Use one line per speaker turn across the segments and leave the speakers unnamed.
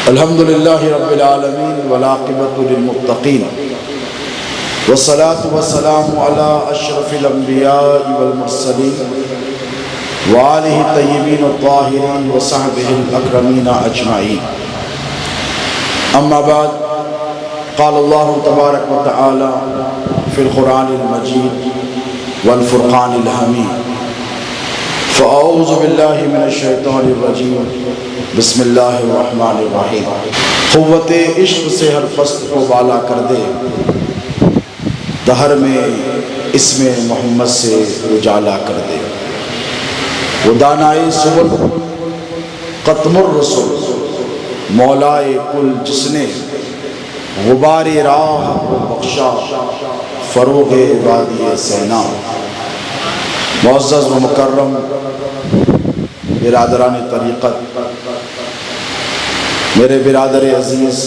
الحمد للہ رب العالمین والعاقبۃ للمتقین والصلاة والسلام علی اشرف الانبیاء والمرسلین وآلہ الطیبین الطاہرین وصحبہ الاکرمین اجمعین. اما بعد، قال اللہ تبارک وتعالی فی القرآن المجید والفرقان الحمید. فاعوذ باللہ من الشیطان الرجیم، بسم اللہ الرحمن الرحیم. قوت عشق سے ہر پست کو بالا کر دے، دہر میں اسم محمد سے اجالا کر دے. وہ دانائے سبل قطم الرسل، مولائے کل جس نے غبار راہ کو بخشا، فروغ وادی سینا. معزز و مکرم برادران طریقت، میرے برادر عزیز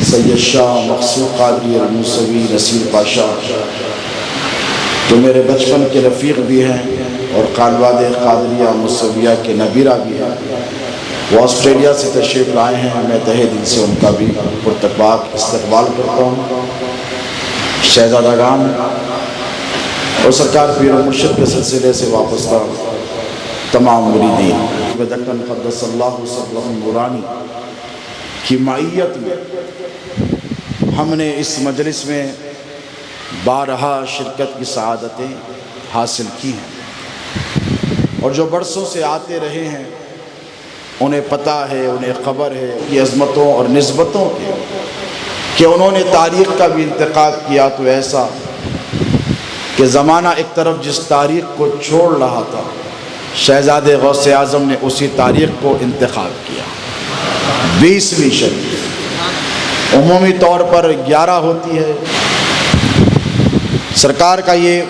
سید شاہ مقصود قادری الموسوی نصیر پاشا، جو میرے بچپن کے رفیق بھی ہیں اور قانواد قادریہ موسویہ کے نبیرہ بھی ہیں، وہ آسٹریلیا سے تشریف لائے ہیں. میں تہہ دل سے ان کا بھی پرتپاک استقبال کرتا ہوں. شہزادگان اور سرکار پیر و مرشد کے سلسلے سے وابستہ تمام مریدین، دکن قدس اللہ سرہم نورانی کی معیت میں ہم نے اس مجلس میں بارہا شرکت کی سعادتیں حاصل کی ہیں، اور جو برسوں سے آتے رہے ہیں انہیں پتہ ہے، انہیں خبر ہے کہ عظمتوں اور نسبتوں کے کہ انہوں نے تاریخ کا بھی انتخاب کیا تو ایسا کہ زمانہ ایک طرف جس تاریخ کو چھوڑ رہا تھا، شہزادے غوث اعظم نے اسی تاریخ کو انتخاب کیا. 20ویں شریف عمومی طور پر 11 ہوتی ہے. سرکار کا یہ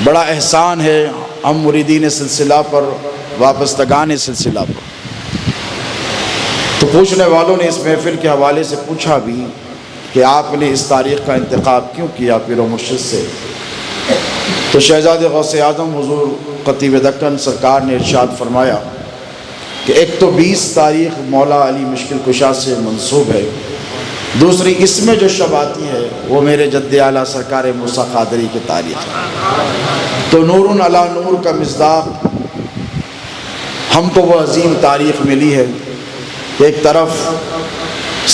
بڑا احسان ہے ہم مریدین سلسلہ پر، وابستگان سلسلہ پر. تو پوچھنے والوں نے اس محفل کے حوالے سے پوچھا بھی کہ آپ نے اس تاریخ کا انتخاب کیوں کیا پیر و مرشد سے؟ تو شہزادے غوث اعظم حضور خطیب دکن سرکار نے ارشاد فرمایا کہ ایک تو 20 تاریخ مولا علی مشکل کشا سے منسوب ہے، دوسری اس میں جو شب آتی ہے وہ میرے جد اعلیٰ سرکار موسیٰ قادری کی تاریخ ہے. تو نور علی نور کا مصداق ہم کو وہ عظیم تاریخ ملی ہے کہ ایک طرف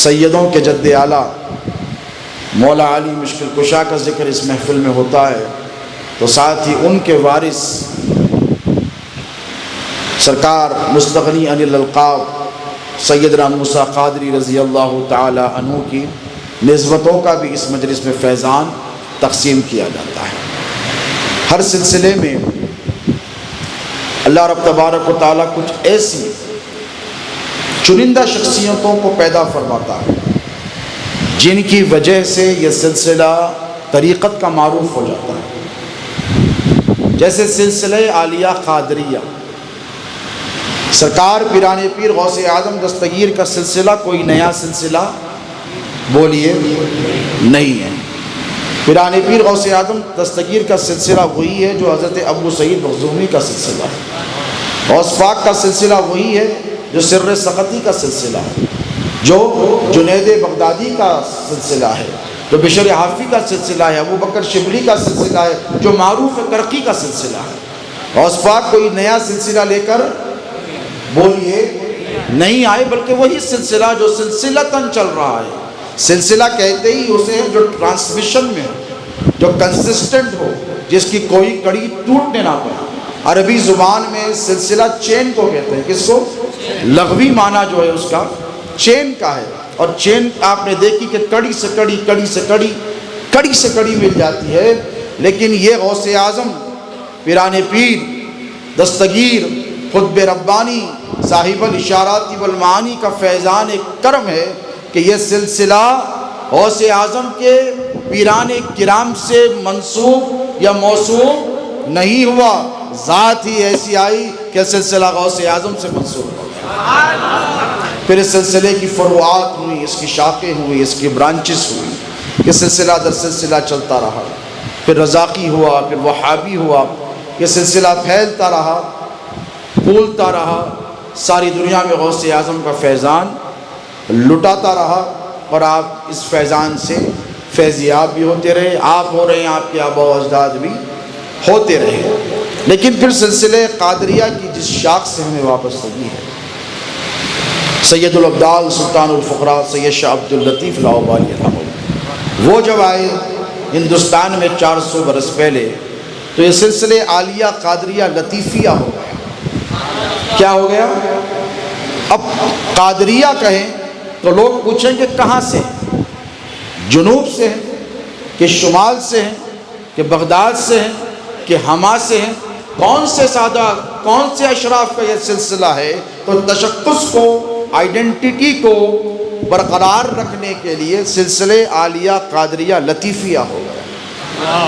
سیدوں کے جد اعلیٰ مولا علی مشکل کشا کا ذکر اس محفل میں ہوتا ہے، تو ساتھ ہی ان کے وارث سرکار مستغنی عن الالقاب سیدنا موسیٰ قادری رضی اللہ تعالی عنہ کی نسبتوں کا بھی اس مجلس میں فیضان تقسیم کیا جاتا ہے. ہر سلسلے میں اللہ رب تبارک و تعالیٰ کچھ ایسی چنندہ شخصیتوں کو پیدا فرماتا ہے جن کی وجہ سے یہ سلسلہ طریقت کا معروف ہو جاتا ہے. جیسے سلسلہ عالیہ قادریہ، سرکار پیران پیر غوث اعظم دستگیر کا سلسلہ کوئی نیا سلسلہ بولیے نہیں ہے. پیران پیر غوث اعظم دستگیر کا سلسلہ وہی ہے جو حضرت ابو سعید مخزومی کا سلسلہ ہے. غوث پاک کا سلسلہ وہی ہے جو سر سقطی کا سلسلہ ہے، جو جنید بغدادی کا سلسلہ ہے، جو بشر حافی کا سلسلہ ہے، ابو بکر شبلی کا سلسلہ ہے، جو معروف کرقی کا سلسلہ ہے. غوث پاک کوئی نیا سلسلہ لے کر بولیے نہیں آئے، بلکہ وہی سلسلہ جو سلسلتاً چل رہا ہے. سلسلہ کہتے ہی اسے جو ٹرانسمیشن میں جو کنسسٹنٹ ہو، جس کی کوئی کڑی ٹوٹنے نہ پائے. عربی زبان میں سلسلہ چین کو کہتے ہیں. کس کو؟ لغوی معنی جو ہے اس کا چین کا ہے. اور چین آپ نے دیکھی کہ کڑی سے کڑی، کڑی سے کڑی، کڑی سے کڑی مل جاتی ہے. لیکن یہ غوث اعظم پیران پیر دستگیر قطب ربانی صاحب الاشارات والمعانی کا فیضان کرم ہے کہ یہ سلسلہ غوث اعظم کے پیران کرام سے منسوب یا موصوف نہیں ہوا، ذات ہی ایسی آئی کہ سلسلہ غوث اعظم سے منسوب ہو گیا. پھر اس سلسلے کی فروعات ہوئی، اس کی شاخیں ہوئی، اس کی برانچز ہوئی. یہ سلسلہ در سلسلہ چلتا رہا. پھر رزاقی ہوا، پھر وہابی ہوا. یہ سلسلہ پھیلتا رہا، پھولتا رہا. ساری دنیا میں غوث اعظم کا فیضان لٹاتا رہا، اور آپ اس فیضان سے فیضیاب بھی ہوتے رہے، آپ ہو رہے ہیں، آپ کے آباء و اجداد بھی ہوتے رہے۔ لیکن پھر سلسلہ قادریہ کی جس شاخ سے ہمیں وابستگی ہے، سید الابدال سلطان الفقراء سید شاہ عبد اللطیف لاہوری رحمہ اللہ، وہ جب آئے ہندوستان میں 400 برس پہلے، تو یہ سلسلہ عالیہ قادریہ لطیفیہ ہو گیا۔ کیا ہو گیا؟ اب قادریہ کہیں تو لوگ پوچھیں کہ کہاں سے ہیں؟ جنوب سے ہیں کہ شمال سے ہیں کہ بغداد سے ہیں کہ ہما سے ہیں؟ کون سے سادات، کون سے اشراف کا یہ سلسلہ ہے؟ تو تشخص کو، آئیڈینٹیٹی کو برقرار رکھنے کے لیے سلسلہ عالیہ قادریہ لطیفیہ ہو گیا۔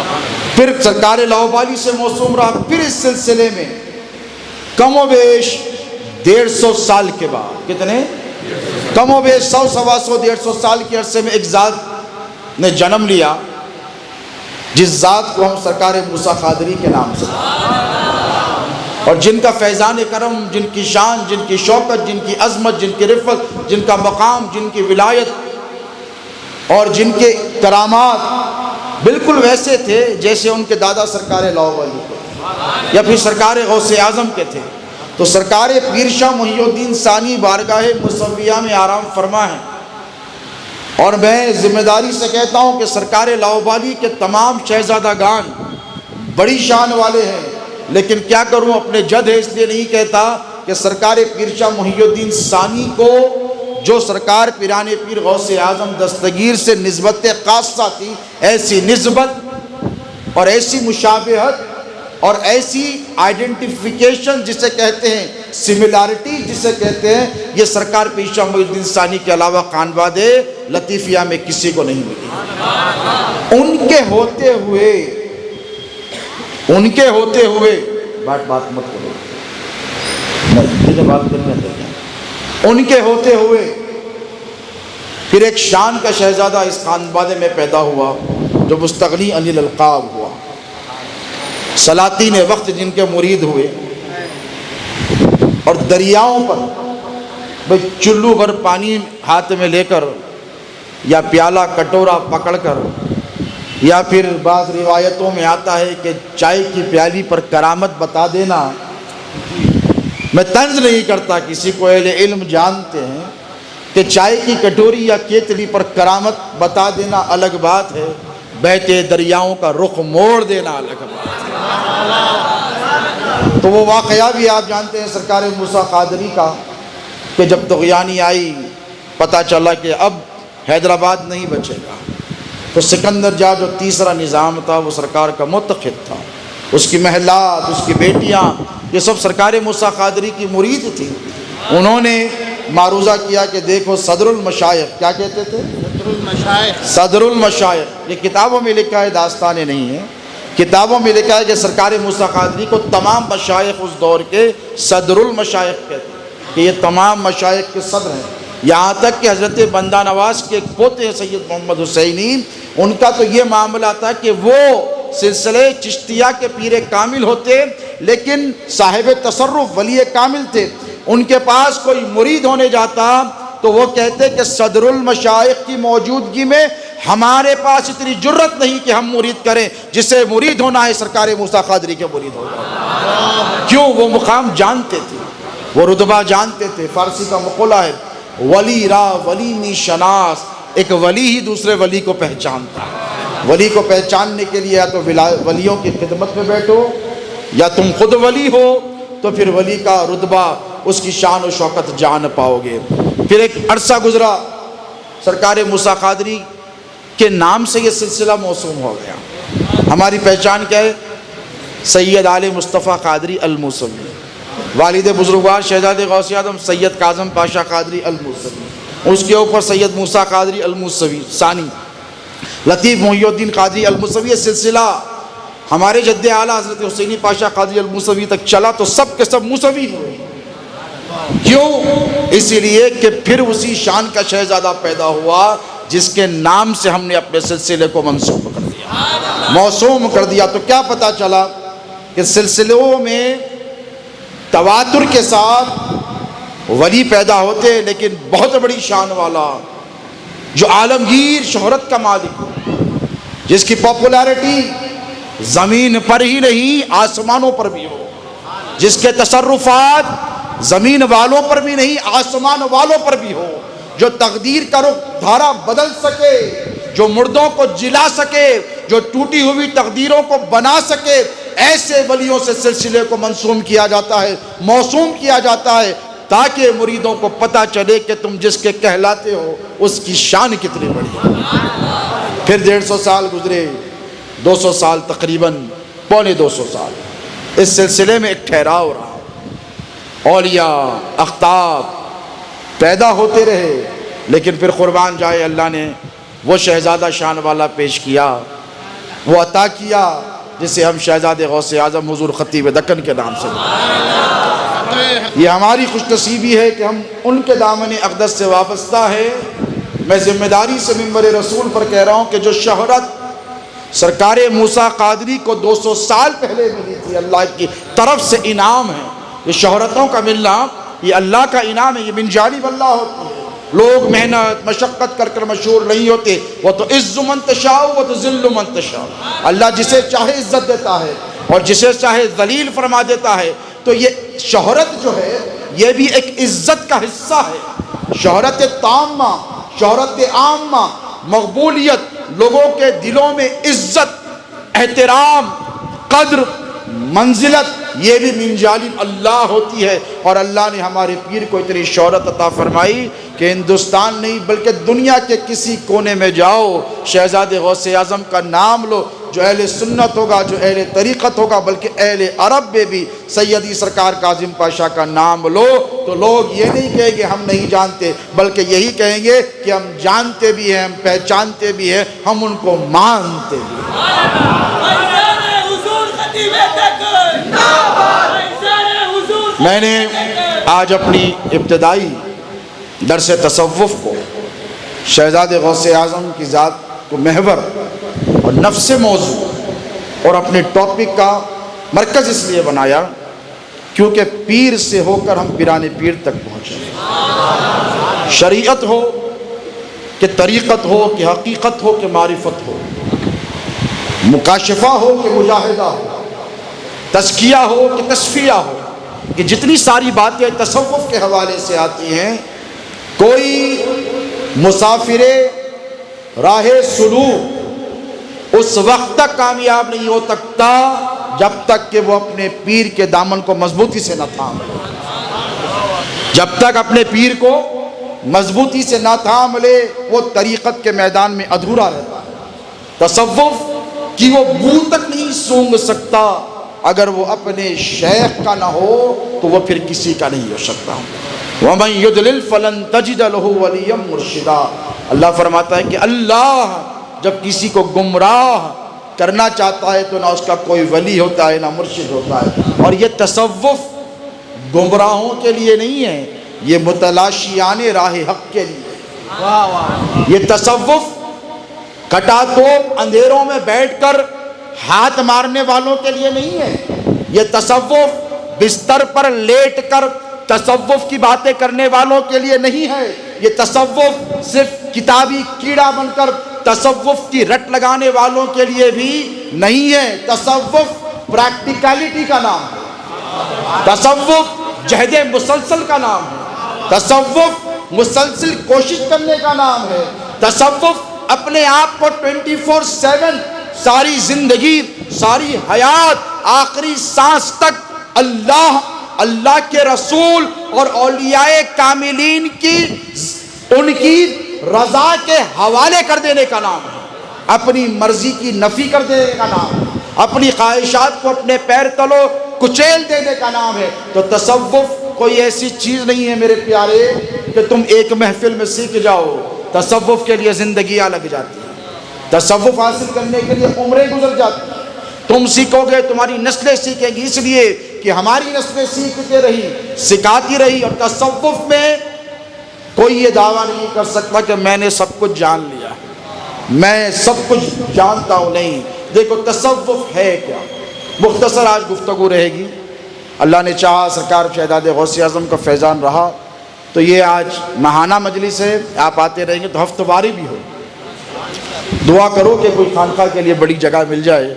پھر سرکار لاہوری سے موسوم رہا۔ پھر اس سلسلے میں کم و بیش 150 سال کے بعد، کتنے؟ کم و بیش 100 سوا 100 150 سال کے عرصے میں ایک ذات نے جنم لیا، جس ذات کو ہم سرکار موسیٰ قادری کے نام سے، اور جن کا فیضان کرم، جن کی شان، جن کی شوکت، جن کی عظمت، جن کی رفعت، جن کا مقام، جن کی ولایت اور جن کے کرامات بالکل ویسے تھے جیسے ان کے دادا سرکار لاہوری کے یا پھر سرکار غوث اعظم کے تھے۔ تو سرکار پیر شاہ محی الدین ثانی بارگاہ مصویہ میں آرام فرما ہے، اور میں ذمہ داری سے کہتا ہوں کہ سرکار لاہوری کے تمام شہزادگان بڑی شان والے ہیں، لیکن کیا کروں، اپنے جد ہے اس لیے نہیں کہتا کہ سرکار پیر شاہ محی الدین ثانی کو جو سرکار پیران پیر غوث اعظم دستگیر سے نسبت خاصہ تھی، ایسی نسبت اور ایسی مشابہت اور ایسی آئیڈینٹیفیکیشن جسے کہتے ہیں، سملیرٹی جسے کہتے ہیں، یہ سرکار پیر شاہ محی الدین ثانی کے علاوہ خانواد لطیفیہ میں کسی کو نہیں ملی۔ ان کے ہوتے ہوئے بات مت کرو، مجھے بات کرنے دیں۔ ان کے ہوتے ہوئے پھر ایک شان کا شہزادہ اس خانوادے میں پیدا ہوا جو مستغنی عن الالقاب ہوا، سلاطین وقت جن کے مرید ہوئے، اور دریاؤں پر چلو بھر پانی ہاتھ میں لے کر یا پیالہ کٹورا پکڑ کر، یا پھر بعض روایتوں میں آتا ہے کہ چائے کی پیالی پر کرامت بتا دینا۔ میں طنز نہیں کرتا کسی کو، اہل علم جانتے ہیں کہ چائے کی کٹوری یا کیتلی پر کرامت بتا دینا الگ بات ہے، بہتے دریاؤں کا رخ موڑ دینا الگ بات ہے۔ تو وہ واقعہ بھی آپ جانتے ہیں سرکار موسیٰ قادری کا، کہ جب طغیانی آئی، پتہ چلا کہ اب حیدرآباد نہیں بچے گا، تو سکندر جا جو تیسرا نظام تھا وہ سرکار کا متخذ تھا، اس کی محلات، اس کی بیٹیاں، یہ سب سرکار موسیٰ قادری کی مرید تھی۔ انہوں نے معروضہ کیا کہ دیکھو صدر المشائخ، کیا کہتے تھے؟ صدر المشائخ۔ یہ کتابوں میں لکھا ہے، داستانیں نہیں ہیں، کتابوں میں لکھا ہے کہ سرکار موسیٰ قادری کو تمام مشائخ اس دور کے صدر المشائخ کہتے ہیں، کہ یہ تمام مشائخ کے صدر ہیں۔ یہاں تک کہ حضرت بندہ نواز کے ایک پوتے ہیں سید محمد حسینی، ان کا تو یہ معاملہ تھا کہ وہ سلسلے چشتیہ کے پیر کامل ہوتے، لیکن صاحب تصرف ولی کامل تھے۔ ان کے پاس کوئی مرید ہونے جاتا تو وہ کہتے کہ صدر المشائخ کی موجودگی میں ہمارے پاس اتنی جرت نہیں کہ ہم مرید کریں، جسے مرید ہونا ہے سرکار موسیٰ قادری کے مرید ہوگا۔ کیوں؟ وہ مقام جانتے تھے، وہ رتبہ جانتے تھے۔ فارسی کا مقولہ ہے، ولی را ولی می شناس، ایک ولی ہی دوسرے ولی کو پہچانتا ہے۔ ولی کو پہچاننے کے لیے یا تو ولیوں کی خدمت میں بیٹھو، یا تم خود ولی ہو تو پھر ولی کا رتبہ، اس کی شان و شوکت جان پاؤ گے۔ پھر ایک عرصہ گزرا، سرکار موسیٰ قادری کے نام سے یہ سلسلہ موسوم ہو گیا۔ ہماری پہچان کیا ہے؟ سید آل مصطفیٰ قادری الموسوی، والد بزرگوار شہزادے غوث اعظم سید کاظم پاشا قادری الموسوی، اس کے اوپر سید موسیٰ قادری الموسوی ثانی، لطیف محی الدین قادری الموسوی۔ یہ سلسلہ ہمارے جد اعلیٰ حضرت حسینی پاشا قادری الموسوی تک چلا تو سب کے سب موسوی ہوئے۔ کیوں؟ اسی لیے کہ پھر اسی شان کا شہزادہ پیدا ہوا جس کے نام سے ہم نے اپنے سلسلے کو منسوب کر دیا، موسوم کر دیا۔ تو کیا پتا چلا کہ سلسلوں میں تواتر کے ساتھ ولی پیدا ہوتے لیکن بہت بڑی شان والا، جو عالمگیر شہرت کا مالک ہو، جس کی پاپولیرٹی زمین پر ہی نہیں آسمانوں پر بھی ہو، جس کے تصرفات زمین والوں پر بھی نہیں آسمان والوں پر بھی ہو، جو تقدیر کا رخ دھارا بدل سکے، جو مردوں کو جلا سکے، جو ٹوٹی ہوئی تقدیروں کو بنا سکے، ایسے ولیوں سے سلسلے کو منسوم کیا جاتا ہے، موسوم کیا جاتا ہے، تاکہ مریدوں کو پتہ چلے کہ تم جس کے کہلاتے ہو اس کی شان کتنی بڑی ہے۔ پھر 150 سال گزرے، 200 سال تقریباً، پونے 200 سال، اس سلسلے میں ایک ٹھہراؤ رہا، اولیاء اقطاب پیدا ہوتے رہے، لیکن پھر قربان جائے اللہ نے وہ شہزادہ شان والا پیش کیا، وہ عطا کیا جسے ہم شہزادے غوث اعظم حضور خطیب دکن کے نام سے جانتے۔ یہ ہماری خوش نصیبی ہے کہ ہم ان کے دامن اقدس سے وابستہ ہے۔ میں ذمہ داری سے منبر رسول پر کہہ رہا ہوں کہ جو شہرت سرکار موسیٰ قادری کو 200 سال پہلے ملی تھی، اللہ کی طرف سے انعام ہے۔ یہ شہرتوں کا ملنا یہ اللہ کا انعام ہے، یہ من جانب اللہ ہوتی ہے۔ لوگ محنت مشقت کر کر مشہور نہیں ہوتے، وہ تو عز من تشاء و تذل من تشاء، اللہ جسے چاہے عزت دیتا ہے اور جسے چاہے ذلیل فرما دیتا ہے۔ تو یہ شہرت جو ہے یہ بھی ایک عزت کا حصہ ہے، شہرت تامہ، شہرت عامہ، مقبولیت، لوگوں کے دلوں میں عزت، احترام، قدر، منزلت، یہ بھی من جانب اللہ ہوتی ہے۔ اور اللہ نے ہمارے پیر کو اتنی شہرت عطا فرمائی کہ ہندوستان نہیں بلکہ دنیا کے کسی کونے میں جاؤ، شہزادے غوث اعظم کا نام لو، جو اہل سنت ہوگا، جو اہل طریقت ہوگا، بلکہ اہل عرب میں بھی سیدی سرکار کاظم پاشا کا نام لو، تو لوگ یہ نہیں کہیں گے ہم نہیں جانتے، بلکہ یہی کہیں گے کہ ہم جانتے بھی ہیں، ہم پہچانتے بھی ہیں، ہم ان کو مانتے بھی ہیں۔ میں نے آج اپنی ابتدائی درس تصوف کو شہزادے غوث اعظم کی ذات کو محور اور نفس موضوع اور اپنے ٹاپک کا مرکز اس لیے بنایا کیونکہ پیر سے ہو کر ہم پیران پیر تک پہنچے، شریعت ہو کہ طریقت ہو کہ حقیقت ہو کہ معرفت ہو، مکاشفہ ہو کہ مجاہدہ ہو، تزکیہ ہو کہ تصفیہ ہو، کہ جتنی ساری باتیں تصوف کے حوالے سے آتی ہیں، کوئی مسافر راہ سلوک اس وقت تک کامیاب نہیں ہو سکتا جب تک کہ وہ اپنے پیر کے دامن کو مضبوطی سے نہ تھام لے، جب تک اپنے پیر کو مضبوطی سے نہ تھام لے وہ طریقت کے میدان میں ادھورا رہتا ہے۔ تصوف کی وہ بو تک نہیں سونگھ سکتا اگر وہ اپنے شیخ کا نہ ہو تو وہ پھر کسی کا نہیں ہو سکتا۔ وَمَن يُضْلِلْ فَلَن تَجِدَ لَهُ وَلِيًّا مُرْشِدًا، اللہ فرماتا ہے کہ اللہ جب کسی کو گمراہ کرنا چاہتا ہے تو نہ اس کا کوئی ولی ہوتا ہے نہ مرشد ہوتا ہے۔ اور یہ تصوف گمراہوں کے لیے نہیں ہے، یہ متلاشیان راہ حق کے لیے۔ یہ تصوف کٹا توپ اندھیروں میں بیٹھ کر ہاتھ مارنے والوں کے لیے نہیں ہے، یہ تصوف بستر پر لیٹ کر تصوف کی باتیں کرنے والوں کے لیے نہیں ہے، یہ تصوف صرف کتابی کیڑا بن کر تصوف کی رٹ لگانے والوں کے لیے بھی نہیں ہے۔ تصوف پریکٹیکلٹی کا نام ہے، تصوف جہد مسلسل کا نام ہے، تصوف مسلسل کوشش کرنے کا نام ہے، تصوف اپنے آپ کو 24/7 ساری زندگی، ساری حیات، آخری سانس تک اللہ کے رسول اور اولیاء کاملین کی ان کی رضا کے حوالے کر دینے کا نام ہے، اپنی مرضی کی نفی کر دینے کا نام ہے، اپنی خواہشات کو اپنے پیر تلو کچیل دینے کا نام ہے۔ تو تصوف کوئی ایسی چیز نہیں ہے میرے پیارے کہ تم ایک محفل میں سیکھ جاؤ، تصوف کے لیے زندگیاں لگ جاتی ہیں، تصوف حاصل کرنے کے لیے عمریں گزر جاتی ہیں۔ تم سیکھو گے، تمہاری نسلیں سیکھیں گی، اس لیے کہ ہماری نسلیں سیکھتے رہی، سکھاتی رہی۔ اور تصوف میں کوئی یہ دعویٰ نہیں کر سکتا کہ میں نے سب کچھ جان لیا، میں سب کچھ جانتا ہوں، نہیں۔ دیکھو تصوف ہے کیا، مختصر آج گفتگو رہے گی۔ اللہ نے چاہا سرکار شہزادے غوث اعظم کا فیضان رہا تو یہ آج ماہانہ مجلس ہے، آپ آتے رہیں گے تو ہفتہ واری بھی ہو۔ دعا کرو کہ کوئی خانقاہ کے لیے بڑی جگہ مل جائے،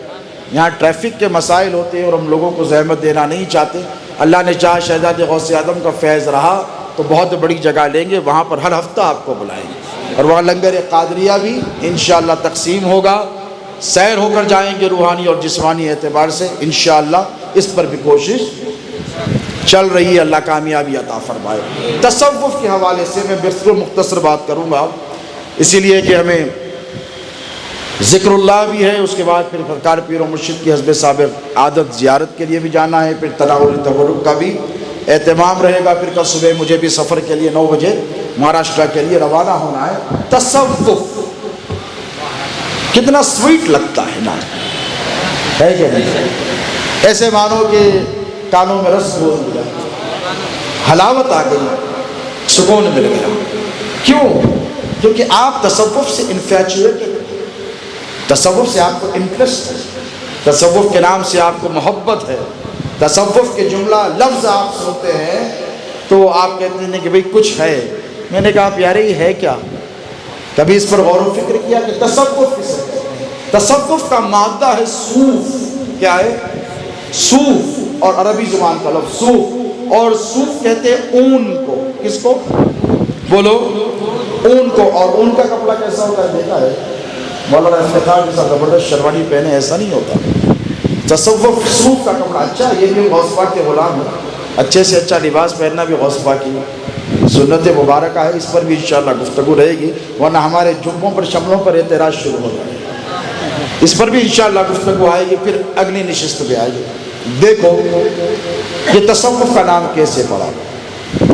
یہاں ٹریفک کے مسائل ہوتے ہیں اور ہم لوگوں کو زحمت دینا نہیں چاہتے۔ اللہ نے چاہا شہزاد غوث اعظم کا فیض رہا تو بہت بڑی جگہ لیں گے، وہاں پر ہر ہفتہ آپ کو بلائیں گے، اور وہاں لنگر قادریہ بھی انشاءاللہ تقسیم ہوگا، سیر ہو کر جائیں گے روحانی اور جسمانی اعتبار سے انشاءاللہ۔ اس پر بھی کوشش چل رہی ہے، اللہ کامیابی عطا فرمائے۔ تصوف کے حوالے سے میں بہتر مختصر بات کروں گا، اسی لیے کہ ہمیں ذکر اللہ بھی ہے، اس کے بعد پھر سرکار پیر و مرشد کی حسب سابق عادت زیارت کے لیے بھی جانا ہے، پھر تناول تبرک کا بھی اہتمام رہے گا، پھر کل صبح مجھے بھی سفر کے لیے 9 بجے مہاراشٹر کے لیے روانہ ہونا ہے۔ تصوف کتنا سویٹ لگتا ہے نا، ہے کہ نہیں؟ ایسے مانو کہ کانوں میں رس گھول گیا، حلاوت آ گئی، سکون مل گیا۔ کیوں؟ کیونکہ آپ تصوف سے انفیچویٹڈ، تصوف سے آپ کو انٹرسٹ ہے، تصوف کے نام سے آپ کو محبت ہے، تصوف کے جملہ لفظ آپ سنتے ہیں تو آپ کہتے ہیں کہ بھئی کچھ ہے۔ میں نے کہا پیارے یہ ہے کیا؟ کبھی اس پر غور و فکر کیا کہ تصوف کسے کہتے ہیں؟ تصوف کا مادہ ہے صوف۔ کیا ہے؟ صوف، اور عربی زبان کا لفظ صوف، اور صوف کہتے ہیں اون کو۔ کس کو؟ بولو، اون کو۔ اور اون کا کپڑا کیسا ہوتا ہے دیکھا ہے؟ مولانا افتخار کے ساتھ زبردست شروانی پہنے، ایسا نہیں ہوتا۔ تصوف صوف کا کپڑا، اچھا یہ بھی غوث پاک کے غلام ہے، اچھے سے اچھا لباس پہننا بھی غوث پاک کی سنت مبارکہ ہے، اس پر بھی انشاءاللہ گفتگو رہے گی، ورنہ ہمارے جبوں پر شملوں پر اعتراض شروع ہو جائے گا۔ اس پر بھی انشاءاللہ گفتگو آئے گی، پھر اگلی نشست پہ آئے گی۔ دیکھو یہ تصوف کا نام کیسے پڑا،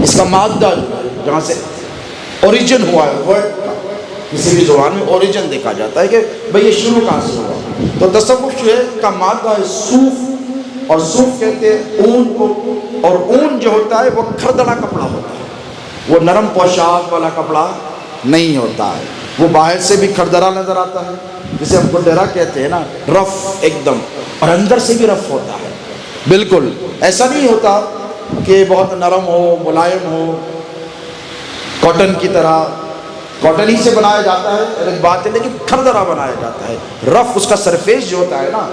اس کا مادہ جو ہے جہاں سے اوریجن ہوا ہے، ورڈ کسی بھی زبان میں اوریجن دیکھا جاتا ہے کہ بھئی یہ شروع کہاں سے ہوا، تو تصوف جو ہے کا مادہ ہے صوف، اور صوف کہتے ہیں اون کو، اور اون جو ہوتا ہے وہ کھردڑا کپڑا ہوتا ہے، وہ نرم پوشاک والا کپڑا نہیں ہوتا ہے، وہ باہر سے بھی کھردرا نظر آتا ہے، جسے ہم گڈرا کہتے ہیں نا، رف ایک دم، اور اندر سے بھی رف ہوتا ہے، بالکل ایسا نہیں ہوتا کہ بہت نرم ہو، ملائم ہو، کاٹن کی طرح، کاٹن ہی سے بنایا جاتا ہے ایک بات ہے، لیکن کھردرا بنایا جاتا ہے، رف اس کا سرفیس جو ہوتا ہے نا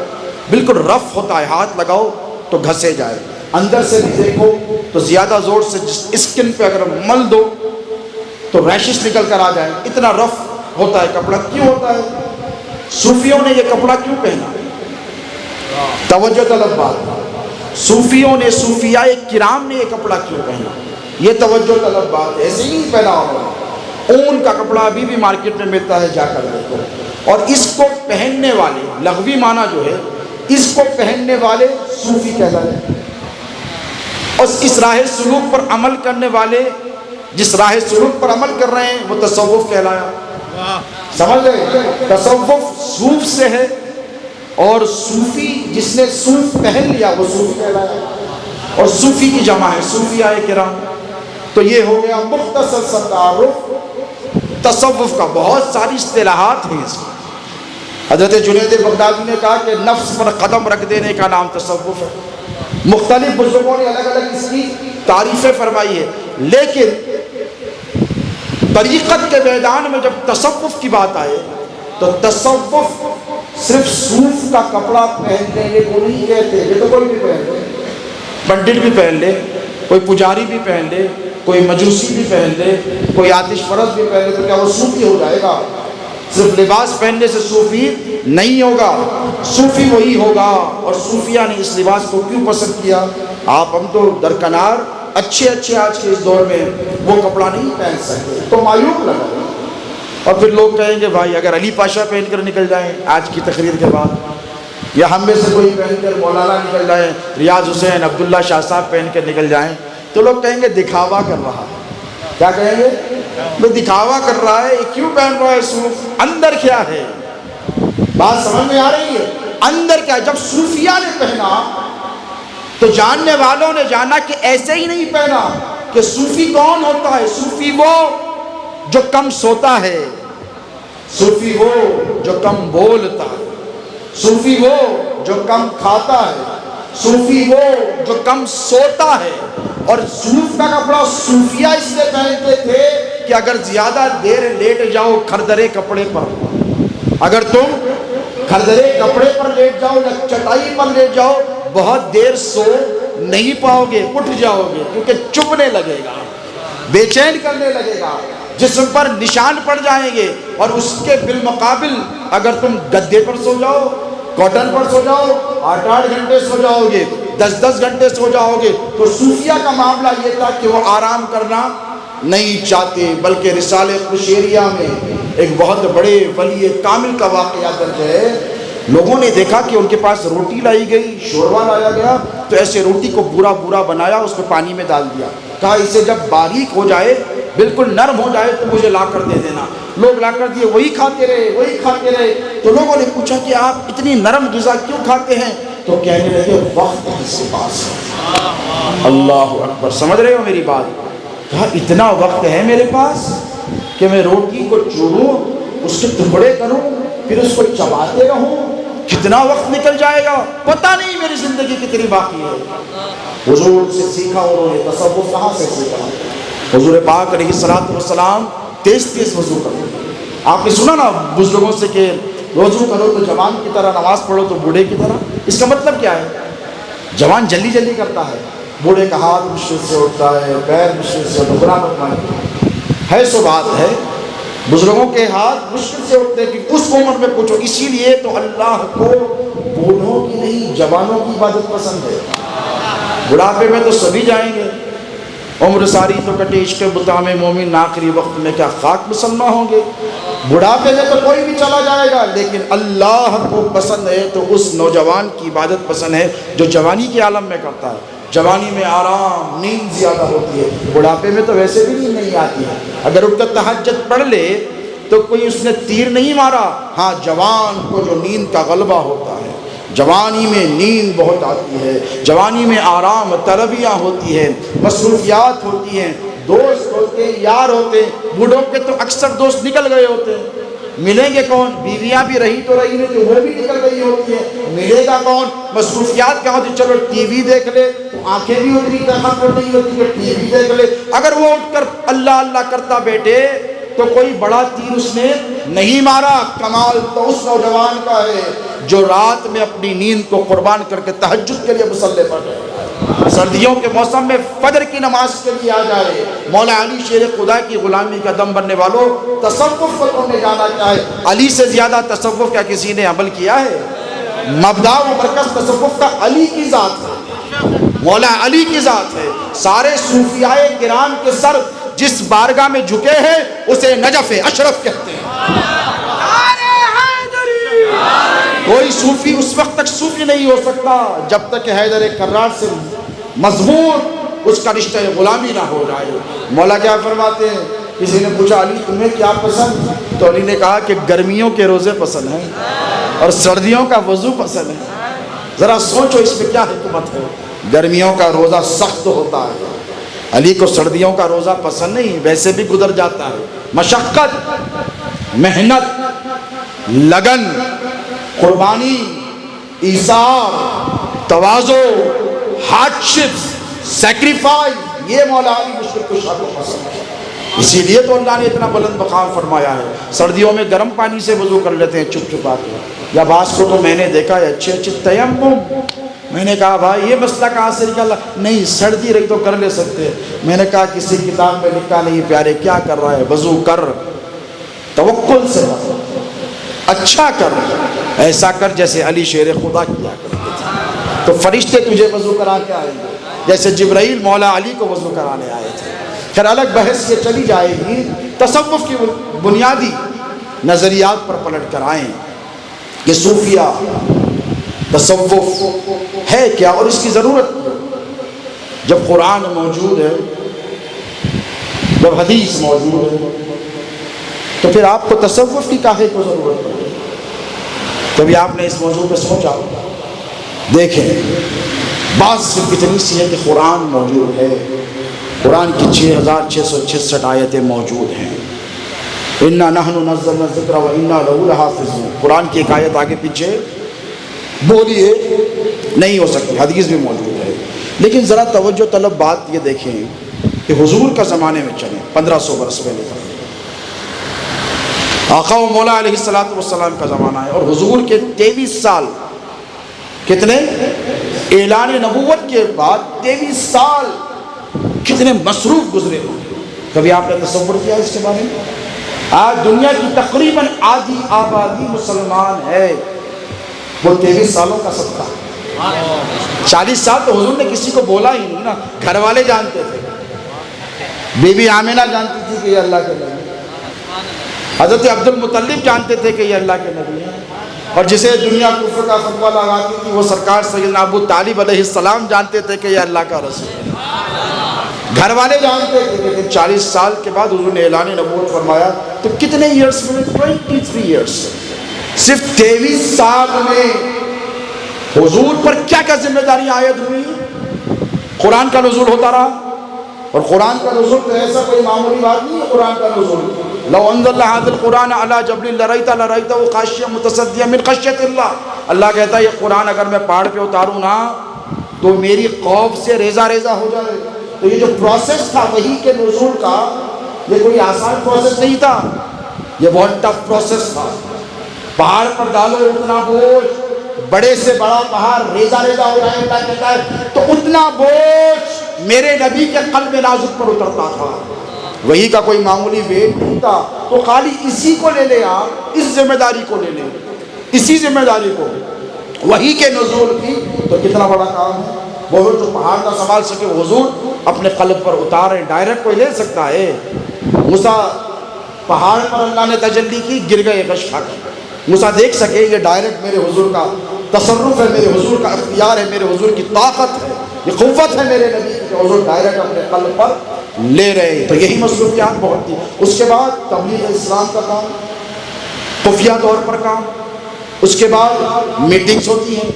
بالکل رف ہوتا ہے، ہاتھ لگاؤ تو گھسے جائے، اندر سے بھی دیکھو تو زیادہ زور سے اسکن پہ اگر مل دو تو ریشز نکل کر آ جائے، اتنا رف ہوتا ہے کپڑا۔ کیوں ہوتا ہے؟ صوفیوں نے یہ کپڑا کیوں پہنا؟ توجہ طلب بات، صوفیوں نے، صوفیاء کرام نے یہ کپڑا کیوں پہنا؟ یہ توجہ طلب بات، ایسے ہی نہیں پہنا ہوگا۔ اون کا کپڑا ابھی بھی مارکیٹ میں ملتا ہے، جا کر دیکھو، اور اس کو پہننے والے، لغوی معنی جو ہے اس کو پہننے والے صوفی کہلاتے ہیں، اور اس راہ سلوک پر عمل کرنے والے، جس راہ سلوک پر عمل کر رہے ہیں وہ تصوف کہلایا۔ سمجھ گئے؟ تصوف صوف سے ہے، اور صوفی جس نے صوف پہن لیا وہ صوفی کہلایا، اور صوفی کی جمع ہے صوفیاء کرام۔ تو یہ ہو گیا مختصر سا تعارف تصوف کا، بہت ساری اصطلاحات ہیں اس کی۔ حضرت جنید بغدادی نے کہا کہ نفس پر قدم رکھ دینے کا نام تصوف ہے، مختلف بزرگوں نے الگ الگ اس کی تعریفیں فرمائی ہے، لیکن طریقت کے میدان میں جب تصوف کی بات آئے تو تصوف صرف صوف کا کپڑا پہن لینے کو نہیں کہتے، یہ تو کوئی بھی پہن لے، پنڈت بھی پہن لے، کوئی پجاری بھی پہن لے، کوئی مجوسی بھی پہن لے، کوئی آتش پرست بھی پہن لے، تو کیا وہ صوفی ہو جائے گا؟ صرف لباس پہننے سے صوفی نہیں ہوگا، صوفی وہی ہوگا۔ اور صوفیہ نے اس لباس کو کیوں پسند کیا؟ آپ ہم تو درکنار اچھے آج کے اس دور میں وہ کپڑا نہیں پہن سکتے، تو معیوب لگا۔ اور پھر لوگ کہیں گے بھائی اگر علی پاشا پہن کر نکل جائیں آج کی تقریر کے بعد، یا ہم میں سے کوئی پہن کر مولانا نکل جائیں، ریاض حسین، عبداللہ شاہ صاحب پہن کر نکل جائیں، تو لوگ کہیں گے دکھاوا کر رہا ہے۔ کیا کہیں گے؟ وہ دکھاوا کر رہا ہے، یہ کیوں پہن رہا ہے صوف؟ اندر کیا ہے؟ بات سمجھ میں آ رہی ہے؟ اندر کیا ہے؟ جب صوفیہ نے پہنا تو جاننے والوں نے جانا کہ ایسے ہی نہیں پہنا، کہ صوفی کون ہوتا ہے؟ صوفی وہ جو کم سوتا ہے، صوفی وہ جو کم بولتا ہے، صوفی وہ جو کم کھاتا ہے، صوفی وہ جو کم سوتا ہے۔ اور صوف کا کپڑا صوفیہ اس لیے پہنتے سمجھتے تھے کہ اگر زیادہ دیر لیٹ جاؤ کھردرے کپڑے پر، اگر تم کھردرے کپڑے پر لیٹ جاؤ یا چٹائی پر لیٹ جاؤ، بہت دیر سو نہیں پاؤ گے، اٹھ جاؤ گے، کیونکہ چبھنے لگے گا، بے چین کرنے لگے گا، جسم پر نشان پڑ جائیں گے۔ اور اس کے بالمقابل اگر تم گدے پر سو جاؤ، کاٹن پر سو جاؤ، 8 گھنٹے سو جاؤ گے، 10 گھنٹے سو جاؤ گے۔ تو صوفیہ کا معاملہ یہ تھا کہ وہ آرام کرنا نہیں چاہتے، بلکہ رسالہ قشیریہ میں ایک بہت بڑے ولی کامل کا واقعہ درج ہے۔ لوگوں نے دیکھا کہ ان کے پاس روٹی لائی گئی، شوربہ لایا گیا، تو ایسے روٹی کو بورا بورا بنایا، اس میں پانی میں ڈال دیا، کہا اسے جب باریک ہو جائے، بالکل نرم ہو جائے تو مجھے لا کر دے دینا۔ لوگ لا کر دیے، وہی کھاتے رہے، وہی کھاتے رہے۔ تو لوگوں نے پوچھا کہ آپ اتنی نرم غذا کیوں کھاتے ہیں؟ تو کہنے لگے وقت کس کے پاس ہے۔ اللہ اکبر، سمجھ رہے ہو میری بات؟ کہا اتنا وقت ہے میرے پاس کہ میں روٹی کو چوروں، اس کے ٹکڑے کروں، پھر اس کو چباتے رہوں، کتنا وقت نکل جائے گا، پتہ نہیں میری زندگی کتنی باقی ہے۔ حضور سے سیکھا انہوں نے، تصوف کہاں سے سیکھا؟ حضور پاک علیہ الصلوۃ والسلام تیز تیز وضو کرتے۔ آپ نے سنا نا بزرگوں سے کہ وضو کرو تو جوان کی طرح، نماز پڑھو تو بوڑھے کی طرح۔ اس کا مطلب کیا ہے؟ جوان جلدی جلدی کرتا ہے، بوڑھے کا ہاتھ مشکل سے اٹھتا ہے، پیر مشکل سے اٹھتا ہے، سو بات ہے۔ بزرگوں کے ہاتھ مشکل سے اٹھتے کہ اس عمر میں پوچھو۔ اسی لیے تو اللہ کو بوڑھوں کی نہیں جوانوں کی عبادت پسند ہے۔ بڑھاپے میں تو سبھی جائیں گے، عمر ساری تو کٹے عشق بتام مومن، آخری وقت میں کیا خاک مسلمان ہوں گے۔ بڑھاپے میں تو کوئی بھی چلا جائے گا، لیکن اللہ کو پسند ہے تو اس نوجوان کی عبادت پسند ہے جو جوانی کے عالم میں کرتا ہے۔ جوانی میں آرام، نیند زیادہ ہوتی ہے، بڑھاپے میں تو ویسے بھی نیند نہیں آتی ہے۔ اگر اٹھ کر تہجد پڑھ لے تو کوئی اس نے تیر نہیں مارا۔ ہاں، جوان کو جو نیند کا غلبہ ہوتا ہے، جوانی میں نیند بہت آتی ہے، جوانی میں آرام طلبیاں ہوتی ہیں، مصروفیات ہوتی ہیں، دوست ہوتے ہیں، یار ہوتے ہیں۔ بوڑھوں کے تو اکثر دوست نکل گئے ہوتے ہیں، ملیں گے کون؟ بیویاں بھی رہی تو رہی نہیں تو وہ بھی نکل گئی ہوتی ہیں، ملے گا کون؟ مصروفیات کیا ہوتی؟ چلو ٹی وی دیکھ لے، تو آنکھیں بھی اتنی طاقت نہیں ہوتی کہ ٹی وی دیکھ لے۔ اگر وہ اٹھ کر اللہ اللہ کرتا بیٹھے تو کوئی بڑا تیر اس نے نہیں مارا۔ کمال تو اس نوجوان کا ہے جو رات میں اپنی نیند کو قربان کر کے تہجد کے لیے مصلی پر جائے، سردیوں کے موسم میں فجر کی نماز کے لیے آ جائے۔ مولا علی شیر خدا کی غلامی کا دم بننے والوں، تصوف کو تم نے جانا چاہے، علی سے زیادہ تصوف کیا کسی نے عمل کیا ہے؟ مبدا و مرکز تصوف کا علی کی ذات ہے، مولا علی کی ذات ہے۔ سارے صوفیاء کرام کے سر جس بارگاہ میں جھکے ہیں اسے نجف اشرف کہتے ہیں۔ کوئی صوفی اس وقت تک صوفی نہیں ہو سکتا جب تک حیدر کرار سے مضبوط اس کا رشتہ غلامی نہ ہو جائے۔ مولا کیا فرماتے ہیں؟ کسی نے پوچھا علی تمہیں کیا پسند؟ تو علی نے کہا کہ گرمیوں کے روزے پسند ہیں اور سردیوں کا وضو پسند ہے۔ ذرا سوچو اس میں کیا حکمت ہے۔ گرمیوں کا روزہ سخت ہوتا ہے، علی کو سردیوں کا روزہ پسند نہیں، ویسے بھی گزر جاتا ہے۔ مشقت، محنت، لگن، قربانی، ایثار، تواضع، ہارڈشپس، سیکریفائز، یہ مولا علی مشکل کشا کو پسند ہے۔ اسی لیے تو اللہ نے اتنا بلند مقام فرمایا ہے۔ سردیوں میں گرم پانی سے وضو کر لیتے ہیں چپ چپا کے، یا بعض کو تو میں نے دیکھا ہے اچھے اچھے تیمم۔ میں نے کہا بھائی یہ مسئلہ کہاں سے نکلا؟ نہیں سردی رہی تو کر لے سکتے۔ میں نے کہا کسی کتاب میں لکھا نہیں پیارے، کیا کر رہا ہے؟ وضو کر، توکل سے اچھا کر، ایسا کر جیسے علی شیر خدا کیا کرتے تھے، تو فرشتے تجھے وضو کرا کے آئیں گے جیسے جبرائیل مولا علی کو وضو کرانے آئے تھے۔ پھر الگ بحث یہ چلی جائے گی، تصوف کی بنیادی نظریات پر پلٹ کر آئیں کہ صوفیہ تصوف ہے کیا اور اس کی ضرورت کیا؟ جب قرآن موجود ہے، جب حدیث موجود ہے، تو پھر آپ کو تصوف کی کاہے کو ضرورت پڑے؟ کبھی آپ نے اس موضوع پہ سوچا؟ دیکھیں، بات صرف اتنی سی ہے کہ قرآن موجود ہے، قرآن کی 6666 آیتیں موجود ہیں۔ اِنَّا نَحْنُ نَزَّلْنَا الذِّكْرَ وَإِنَّا لَهُ لَحَافِظُونَ، قرآن کی ایک آیت آگے پیچھے بولیے نہیں ہو سکتی، حدیث بھی موجود ہے۔ لیکن ذرا توجہ طلب بات یہ دیکھیں کہ حضور کا زمانے میں چلیں 1500 برس پہلے تک آقا و مولا علیہ السلام کا زمانہ ہے، اور حضور کے 23 سال کتنے اعلان نبوت کے بعد 23 سال کتنے مصروف گزرے ہوں گے. کبھی آپ نے تصور کیا اس کے بارے میں؟ آج دنیا کی تقریباً آدھی آبادی مسلمان ہے، وہ 23 سالوں کا صدقہ. 40 سال تو حضور نے کسی کو بولا ہی نہیں نا. گھر والے جانتے تھے، بی بی آمینہ جانتی تھی کہ یہ اللہ کے نبی، حضرت عبد المطلب جانتے تھے کہ یہ اللہ کے نبی ہیں، اور جسے دنیا کفر کا فتویٰ لگاتی تھی وہ سرکار سیدنا ابو طالب علیہ السلام جانتے تھے کہ یہ اللہ کا رسول ہے. گھر والے جانتے تھے. لیکن 40 سال کے بعد حضور نے اعلان نبوت فرمایا تو کتنے ایئرس میں؟ 23 ایئرس. صرف 23 سال میں حضور پر کیا کیا ذمہ داری عائد ہوئی. قرآن کا نزول ہوتا رہا، اور قرآن کا نزول تو ایسا کوئی معمولی بات نہیں ہے. قرآن کا نزول لو انزلنا هذا القرآن على جبل لرأيته خاشعا متصدعا من خشية الله. اللہ کہتا ہے یہ قرآن اگر میں پہاڑ پہ اتاروں نا تو میری خوف سے ریزہ ریزہ ہو جائے. تو یہ جو پروسیس تھا وحی کے نزول کا، یہ کوئی آسان پروسیس نہیں تھا، یہ بہت ٹف پروسیس تھا. پہاڑ پر ڈالو اتنا بوجھ، بڑے سے بڑا پہاڑ ریزہ ریزہ ہو جائے اللہ کہتا ہے، تو اتنا بوجھ میرے نبی کے قلب نازک پر اترتا تھا. وہی کا کوئی معمولی ویٹ نہیں تھا. تو خالی اسی کو لے لے آپ، اس ذمہ داری کو لے لے، اسی ذمہ داری کو وہی کے نزول کی، تو کتنا بڑا کام ہے. وہ جو پہاڑ نہ سنبھال سکے حضور اپنے قلب پر اتارے. ڈائریکٹ کوئی لے سکتا ہے؟ موسیٰ پہاڑ پر اللہ نے تجلی کی، گر گئے غش کھا کر. موسیٰ دیکھ سکے یہ ڈائریکٹ میرے حضور کا تصرف ہے، میرے حضور کا اختیار ہے، میرے حضور کی طاقت ہے، یہ قوت ہے میرے نبی کی کہ حضور ڈائریکٹ اپنے قلب پر لے رہے ہیں. تو یہی مصروفیات بہت تھی. اس کے بعد تبلیغ اسلام کا کام، خفیہ طور پر کام. اس کے بعد میٹنگز ہوتی ہیں.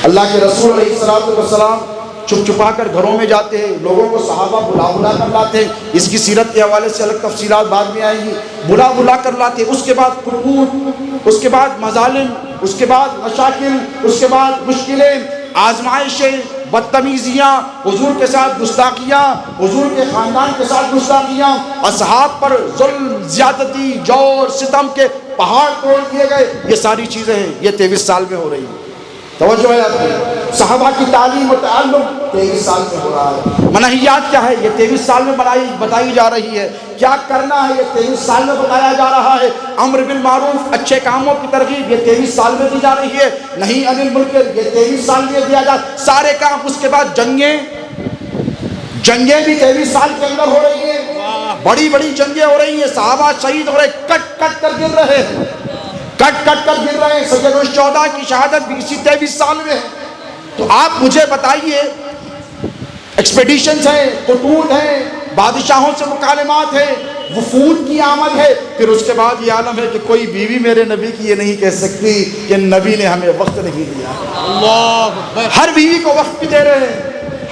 اللہ کے رسول علیہ السلام چھپ چھپا کر گھروں میں جاتے ہیں، لوگوں کو صحابہ بلا بلا کر لاتے ہیں. اس کی سیرت کے حوالے سے الگ تفصیلات بعد میں آئیں گی. بلا بلا کر لاتے ہیں. اس کے بعد قربوت، اس کے بعد مظالم، اس کے بعد مشاکل، اس کے بعد مشکلیں، آزمائشیں، بدتمیزیاں، حضور کے ساتھ گستاخیاں، حضور کے خاندان کے ساتھ گستاخیاں، اصحاب پر ظلم، زیادتی، جور، ستم کے پہاڑ توڑ دیے گئے. یہ ساری چیزیں ہیں، یہ 23 سال میں ہو رہی ہیں. توجہ ہے آپ کی. صحابہ کی تعلیم و تعلم 23 سال میں ہو رہا ہے. منہیات کیا ہے؟ یہ 23 سال میں بتائی جا رہی ہے. کیا کرنا ہے؟ یہ 23 سال میں بتایا جا رہا ہے. امر بالمعروف، اچھے کاموں کی ترغیب، یہ 23 سال میں دی جا رہی ہے. نہیں عن المنکر، یہ 23 سال میں دیا جا سارے کام. اس کے بعد جنگیں بھی 23 سال کے اندر ہو رہی ہیں. بڑی بڑی جنگیں ہو رہی ہیں. صحابہ شہید ہو رہے، کٹ کٹ کر گر رہے ہیں، کٹ کٹ کر گر رہے ہیں. سید الشہداء کی شہادت بھی اسی 23 سال میں ہے. تو آپ مجھے بتائیے، ایکسپیڈیشنز ہیں، خطوط ہیں، بادشاہوں سے مکالمات ہیں، وفود کی آمد ہے. پھر اس کے بعد یہ عالم ہے کہ کوئی بیوی میرے نبی کی یہ نہیں کہہ سکتی کہ نبی نے ہمیں وقت نہیں دیا. ہر بیوی کو وقت بھی دے رہے ہیں.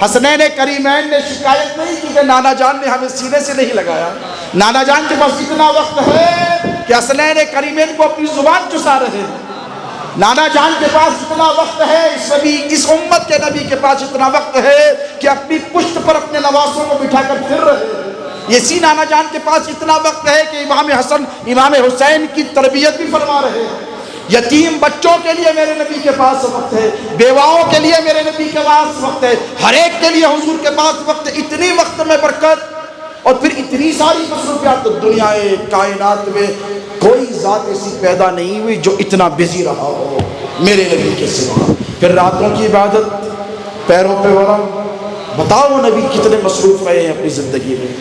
حسنین کریمین نے شکایت نہیں کی کہ نانا جان نے ہمیں سینے سے نہیں لگایا. نانا جان کے پاس اتنا وقت ہے کہ حسنین کریمین کو اپنی زبان چسا رہے ہیں. نانا جان کے پاس اتنا وقت ہے، اس امت کے نبی کے پاس اتنا وقت ہے کہ اپنی پشت پر اپنے نواسوں کو بٹھا کر پھر رہے ہیں. اسی نانا جان کے پاس اتنا وقت ہے کہ امام حسن امام حسین کی تربیت بھی فرما رہے ہیں. یتیم بچوں کے لیے میرے نبی کے پاس وقت ہے، بیواؤں کے لیے میرے نبی کے پاس وقت ہے، ہر ایک کے لیے حضور کے پاس وقت ہے. اتنی وقت میں برکت اور پھر اتنی ساری مصروفیات. دنیا کائنات میں کوئی ذات ایسی پیدا نہیں ہوئی جو اتنا بزی رہا ہو میرے نبی کے سوا. پھر راتوں کی عبادت، پیروں پہ ورم. بتاؤ وہ نبی کتنے مصروف رہے ہیں اپنی زندگی میں.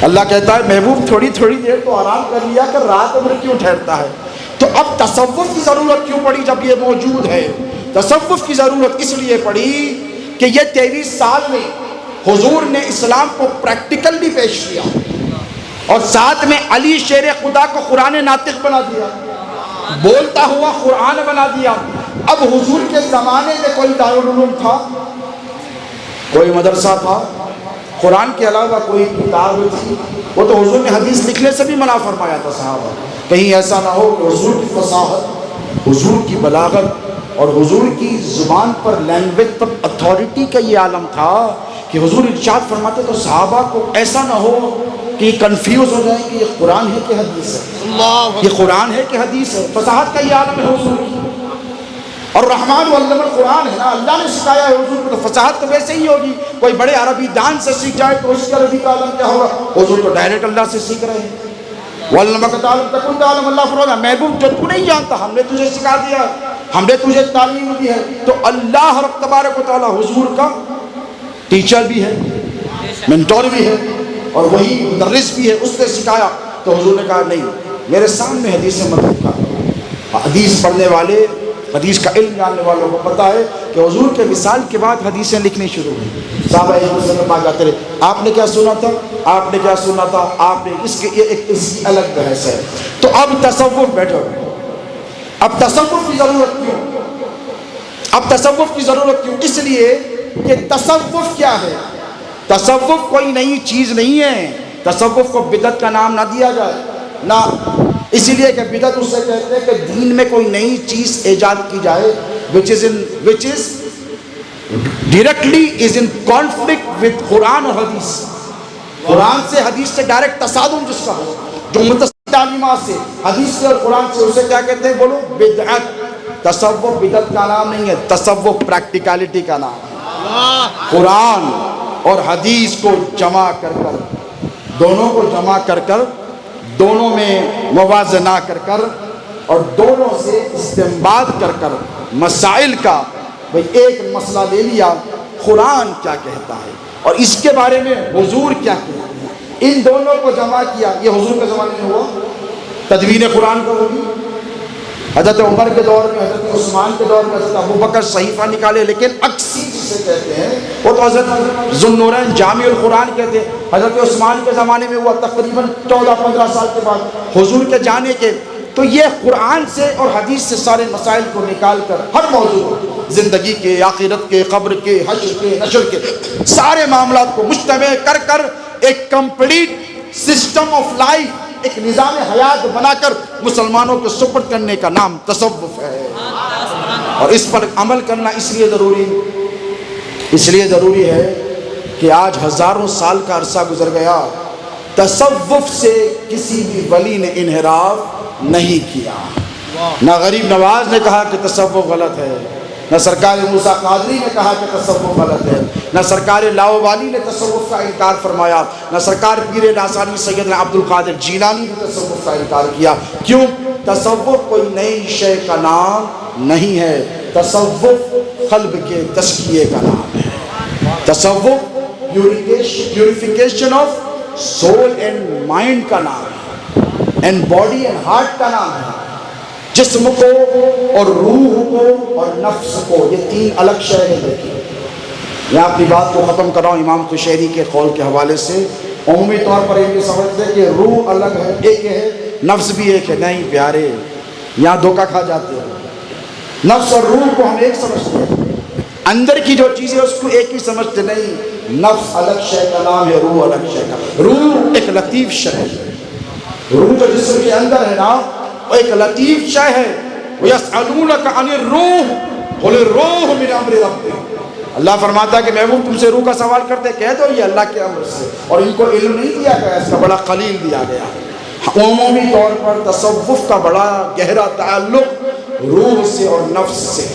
اللہ کہتا ہے محبوب تھوڑی تھوڑی دیر تو آرام کر لیا کر، رات بھر کیوں ٹھہرتا ہے؟ تو اب تصوف کی ضرورت کیوں پڑی جب یہ موجود ہے؟ تصوف کی ضرورت اس لیے پڑی کہ یہ 23 سال میں حضور نے اسلام کو پریکٹیکلی پیش کیا، اور ساتھ میں علی شیر خدا کو قرآن ناطق بنا دیا، بولتا ہوا قرآن بنا دیا. اب حضور کے زمانے میں کوئی دارالعلوم تھا، کوئی مدرسہ تھا، قرآن کے علاوہ کوئی کتاب تھی؟ وہ تو حضور نے حدیث لکھنے سے بھی منع فرمایا تھا صحابہ. کہیں ایسا نہ ہو کہ حضور کی فصاحت، حضور کی بلاغت اور حضور کی زبان پر، لینگویج پر اتھارٹی کا یہ عالم تھا کہ حضور ارشاد فرماتے تو صحابہ کو ایسا نہ ہو کہ یہ کنفیوز ہو جائیں کہ یہ قرآن ہے کہ حدیث ہے، یہ قرآن ہے کہ حدیث ہے۔ فصاحت کا یہ عالم ہے حضور کی، اور رحمان علم القرآن ہے نا، اللہ نے سکھایا ہے حضور کو، تو فصاحت تو ویسے ہی ہوگی۔ کوئی بڑے عربی دان سے سیکھ جائے تو اس کا عربی کا عالم کیا ہوگا؟ حضور تو ڈائریکٹ اللہ سے سیکھ رہے ہیں۔ وَعَلَّمَكَ تَعْلَمَ تَكُنْ تَعْلَمُ، اللہ فرماتا ہے محبوب جو تو نہیں جانتا ہم نے تجھے سکھا دیا، ہم نے تجھے تعلیم دی ہے۔ تو اللہ رب تبارک و تعالیٰ حضور کا ٹیچر بھی ہے، منٹور بھی ہے، اور وہی مدرس بھی ہے، اس نے سکھایا۔ تو حضور نے کہا نہیں، میرے سامنے حدیث مت لکھا۔ حدیث پڑھنے والے، حدیث کا علم جاننے والوں کو پتہ ہے کہ حضور کے وصال کے بعد حدیثیں لکھنی شروع ہوئی۔ صحابہ ایک دوسرے کے پاس جاتے رہے، آپ نے کیا سنا تھا، آپ نے کیا سنا تھا، آپ نے اس کے یہ ایک اس کی الگ بحث ہے۔ تو اب تصوف بیٹھو، اب تصوف کی ضرورت کیوں؟ اب تصوف کی ضرورت کیوں؟ اس لیے کہ تصوف کیا ہے؟ تصوف کوئی نئی چیز نہیں ہے۔ تصوف کو بدعت کا نام نہ دیا جائے، نہ، اسی لیے کہ بدعت اس سے کہتے ہیں کہ دین میں کوئی نئی چیز ایجاد کی جائے which is directly is in conflict with قرآن اور حدیث، قرآن سے حدیث سے ڈائریکٹ تصادم جس کا ہو، جو متصل تعلیمات سے حدیث سے اور قرآن سے، اسے کیا کہتے ہیں بولو؟ بدعت۔ تصوف بدعت کا نام نہیں ہے، تصوف پریکٹیکلٹی کا نام ہے۔ قرآن اور حدیث کو جمع کر کر، دونوں کو جمع کر کر، دونوں میں موازنہ کر کر، اور دونوں سے استنباط کر کر مسائل کا، بھئی ایک مسئلہ لے لیا، قرآن کیا کہتا ہے اور اس کے بارے میں حضور کیا کہتے ہیں، ان دونوں کو جمع کیا۔ یہ حضور کے زمانے میں ہوا، تدوین قرآن کا ہوگی حضرت عمر کے دور میں، حضرت عثمان کے دور میں، حضرت ابوبکر صحیفہ نکالے، لیکن اکسی جسے کہتے ہیں وہ تو حضرت ذوالنورین جامع القرآن کہتے ہیں، حضرت عثمان کے زمانے میں ہوا، تقریباً 14-15 سال کے بعد حضور کے جانے کے۔ تو یہ قرآن سے اور حدیث سے سارے مسائل کو نکال کر، ہر موضوع، زندگی کے، آخرت کے، قبر کے، حشر کے، نشر کے، سارے معاملات کو مجتمع کر کر ایک کمپلیٹ سسٹم آف لائف، ایک نظام حیات بنا کر مسلمانوں کو سپرد کرنے کا نام تصوف ہے۔ اور اس پر عمل کرنا اس لیے ضروری ہے کہ آج ہزاروں سال کا عرصہ گزر گیا، تصوف سے کسی بھی ولی نے انحراف نہیں کیا۔ نہ غریب نواز نے کہا کہ تصوف غلط ہے، نہ سرکار موسیٰ قادری نے کہا کہ تصوف غلط ہے، نہ سرکار لاؤبالی نے تصوف کا انکار فرمایا، نہ سرکار پیر لاسانی سیدنا عبد القادر جیلانی نے تصوف کا انکار کیا۔ کیوں؟ تصوف کوئی نئی شے کا نام نہیں ہے، تصوف قلب کے تزکیے کا نام ہے۔ تصوف purification of civil and mind کا نام ہے، اینڈ باڈی اینڈ ہارٹ کا نام ہے۔ جسم کو اور روح کو اور نفس کو، یہ تین الگ شے ہیں۔ دیکھیے، میں اپنی بات کو ختم کر رہا ہوں امام قشیری کے قول کے حوالے سے۔ عمومی طور پر یہ سمجھتے ہیں کہ روح الگ ہے، ایک ہے، نفس بھی ایک ہے۔ نہیں پیارے، یہاں دھوکہ کھا جاتے ہیں۔ نفس اور روح کو ہم ایک سمجھتے ہیں، اندر کی جو چیز ہے اس کو ایک ہی سمجھتے نہیں۔ نفس الگ شے کا نام ہے، روح الگ شے کا۔ روح ایک لطیف شے ہے، روح جو جسم کے اندر ہے نا، وہ ایک لطیف شے ہے۔ وَيَسْأَلُونَكَ عَنِ الرُّوحِ قُلِ الرُّوحُ مِنْ أَمْرِ رَبِّكَ، اللہ فرماتا ہے کہ محبوب تم سے روح کا سوال کرتے، کہہ دو یہ اللہ کے امر سے، اور ان کو علم نہیں دیا گیا، اس کا بڑا قلیل دیا گیا۔ عمومی طور پر تصوف کا بڑا گہرا تعلق روح سے اور نفس سے۔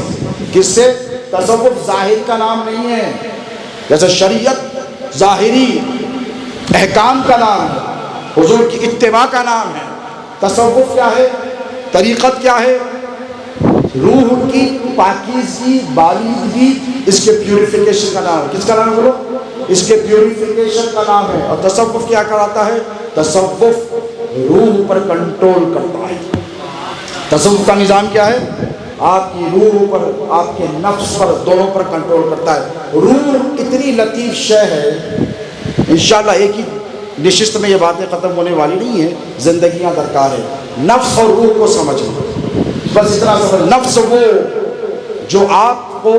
کس سے؟ تصوف ظاہر کا نام نہیں ہے، جیسے شریعت ظاہری احکام کا نام ہے، حضور کی اتباع کا نام ہے۔ تصوف کیا ہے؟ طریقت کیا ہے؟ روح کی پاکیزگی، بالیدگی، اس کے پیوریفیکیشن کا نام ہے۔ کس کا نام ہے بولو؟ اس کے پیوریفیکیشن کا نام ہے۔ اور تصوف کیا کراتا ہے؟ تصوف روح پر کنٹرول کرتا ہے۔ تصوف کا نظام کیا ہے؟ آپ کی روح پر، آپ کے نفس پر، دونوں پر کنٹرول کرتا ہے۔ روح اتنی لطیف شے ہے، انشاءاللہ ایک ہی نشست میں یہ باتیں ختم ہونے والی نہیں ہیں، زندگیاں درکار ہے۔ نفس اور روح کو سمجھنا، بس اتنا سمجھ۔ نفس وہ جو آپ کو